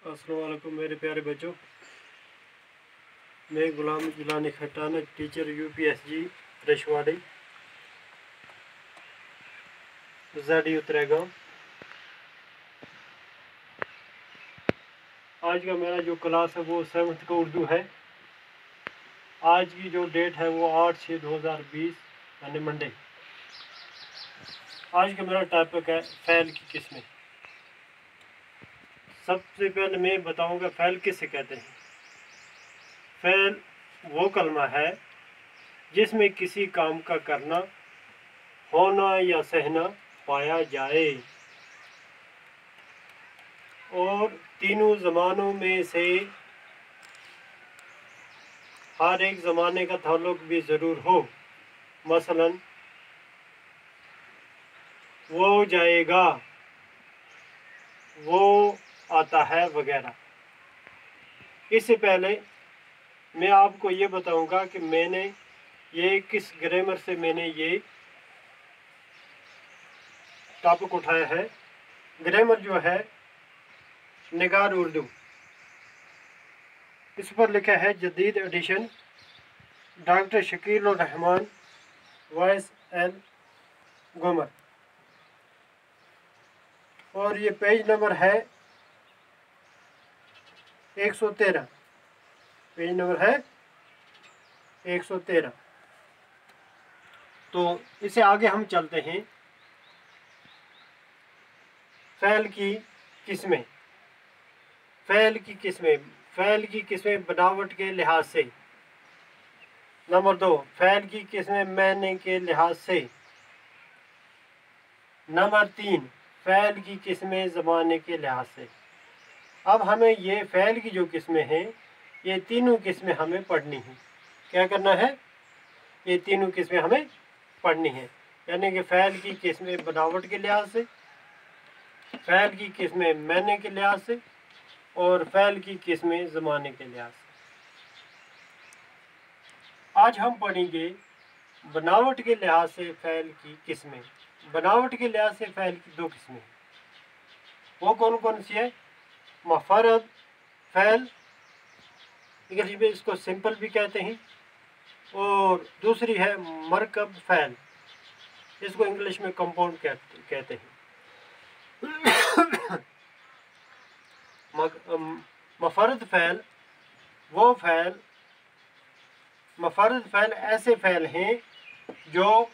अस्सलाम वालेकुम मेरे प्यारे बच्चों। मैं गुलाम जिलानी खटाना, टीचर UPSG रशवाड़ी ज़ाडी उतरेगा। आज का मेरा जो क्लास है वो 7th का उर्दू है। आज की जो डेट है वो 8/6/2020 यानी मंडे। आज का मेरा टॉपिक है फ़ैल की किस्में। सबसे पहले मैं बताऊंगा फ़ैल किसे कहते हैं। फ़ैल वो कलमा है जिसमें किसी काम का करना, होना या सहना पाया जाए और तीनों ज़मानों में से हर एक ज़माने का ताल्लुक भी ज़रूर हो। मसलन वो जाएगा, वो आता है वगैरह। इससे पहले मैं आपको ये बताऊंगा कि मैंने ये किस ग्रामर से मैंने ये टॉपिक उठाया है। ग्रामर जो है निगार उर्दू, इस पर लिखा है जदीद एडिशन, डॉक्टर शकील उर रहमान, वॉइस एल गोमर, और ये पेज नंबर है 113। पेज नंबर है 113। तो इसे आगे हम चलते हैं। फ़ैल की किस्में। फ़ैल की किस्में, फ़ैल की किस्में बनावट के लिहाज से। नंबर 2, फ़ैल की किस्में मायने के लिहाज से। नंबर 3, फ़ैल की किस्में ज़माने के लिहाज से। अब हमें ये फ़ैल की जो किस्में हैं, ये तीनों किस्में हमें पढ़नी हैं। क्या करना है? ये तीनों किस्में हमें पढ़नी हैं। यानी कि फ़ैल की किस्में बनावट के लिहाज से, फ़ैल की किस्में मायने के लिहाज से, और फ़ैल की किस्में ज़माने के लिहाज से। आज हम पढ़ेंगे बनावट के लिहाज से फ़ैल की किस्में। बनावट के लिहाज से फ़ैल की दो किस्में हैं। वो कौन कौन सी है? मुफ़रद फ़ैल, इंग्लिश में इसको सिंपल भी कहते हैं, और दूसरी है मरकब फ़ैल, इसको इंग्लिश में कंपाउंड कहते हैं। मुफ़रद फ़ैल वो फ़ैल, मुफ़रद फ़ैल ऐसे फ़ैल हैं जो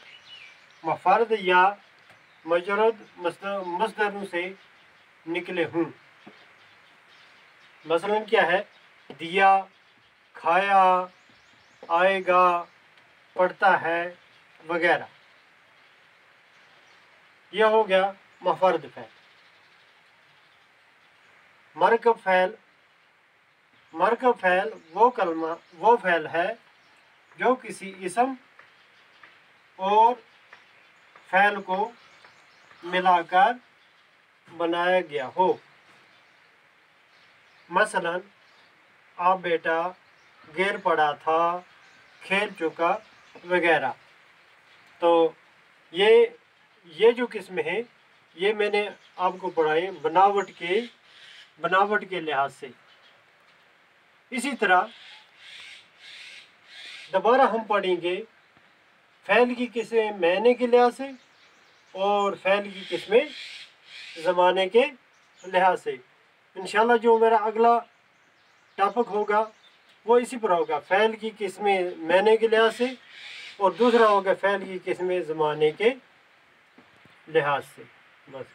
मुफ़रद या मजरूद मस्दरों से निकले हों। मसलन क्या है? दिया, खाया, आएगा, पढ़ता है वगैरह। यह हो गया मुफ़रद फ़ैल। मरकब फ़ैल, मरकब फ़ैल वो फ़ैल है जो किसी इसम और फ़ैल को मिलाकर बनाया गया हो। मसलन आप बेटा, गिर पड़ा था, खेल चुका वगैरह। तो ये जो किस्में हैं, ये मैंने आपको पढ़ाई बनावट के लिहाज से। इसी तरह दोबारा हम पढ़ेंगे फ़ैल की किस्में मायने के लिहाज से और फ़ैल की किस्में ज़माने के लिहाज से। इंशाल्लाह जो मेरा अगला टॉपिक होगा वो इसी पर होगा, फ़ैल की किस्में मायने के लिहाज से, और दूसरा होगा फ़ैल की किस्में ज़माने के लिहाज से। बस।